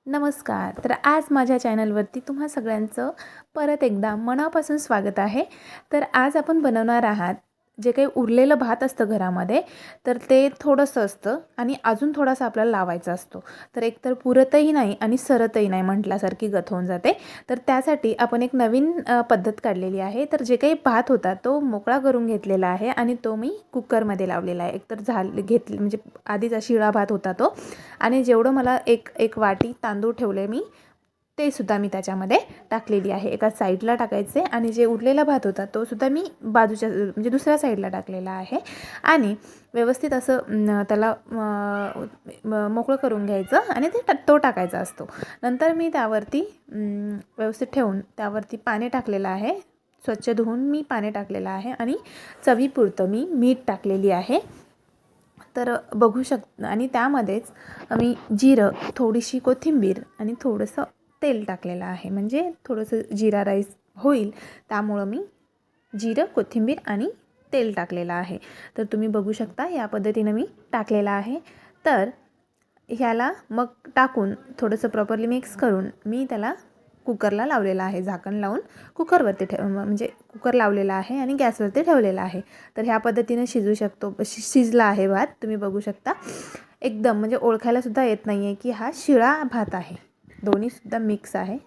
नमस्कार. तर आज माझ्या चॅनलवरती तुम्हा सगळ्यांचं परत एकदा मनापासून स्वागत आहे. तर आज आपण बनवणार आहात जे काही उरलेलं भात असतं घरामध्ये, तर ते थोडंसं असतं आणि अजून थोडासा आपल्याला लावायचा असतो. तर एकतर पुरतही नाही आणि सरतही नाही म्हटल्यासारखी गत होऊन जाते. तर त्यासाठी आपण एक नवीन पद्धत काढलेली आहे. तर जे काही भात होता तो मोकळा करून घेतलेला आहे आणि तो मी कुकरमध्ये लावलेला आहे. एकतर म्हणजे आधीचा शिळा भात होता तो, आणि जेवढं मला एक वाटी तांदूळ ठेवले मी, ते सुद्धा मी त्याच्यामध्ये टाकलेली आहे. एका साईडला टाकायचे आणि जे उरलेला भात होता तो सुद्धा मी बाजूच्या म्हणजे दुसऱ्या साईडला टाकलेला आहे. आणि व्यवस्थित असं त्याला मोकळं करून घ्यायचं आणि तो टाकायचा असतो. नंतर मी त्यावरती व्यवस्थित ठेवून त्यावरती पाणी टाकलेलं आहे. स्वच्छ धुवून मी पाणी टाकलेलं आहे आणि चवीपुरतं मी मीठ टाकलेली आहे. तर बघू आणि त्यामध्येच मी जिरं, थोडीशी कोथिंबीर आणि थोडंसं तेल टाकलेलं आहे. म्हणजे थोडंसं जिरा राईस होईल, त्यामुळं मी जिरं, कोथिंबीर आणि तेल टाकलेलं आहे. तर तुम्ही बघू शकता या पद्धतीनं मी टाकलेलं आहे. तर ह्याला मग टाकून थोडंसं प्रॉपरली मिक्स करून मी त्याला कुकरला लावलेला आहे. झाकण लावून कुकरवरती म्हणजे कुकर लावलेला आहे आणि गॅसवरती ठेवलेला आहे. तर ह्या पद्धतीने शिजू शकतो. शिजला आहे भात, तुम्ही बघू शकता. एकदम म्हणजे ओळखायला सुद्धा येत नाही आहे की हा शिळा भात आहे. दोन्हीसुद्धा मिक्स आहे.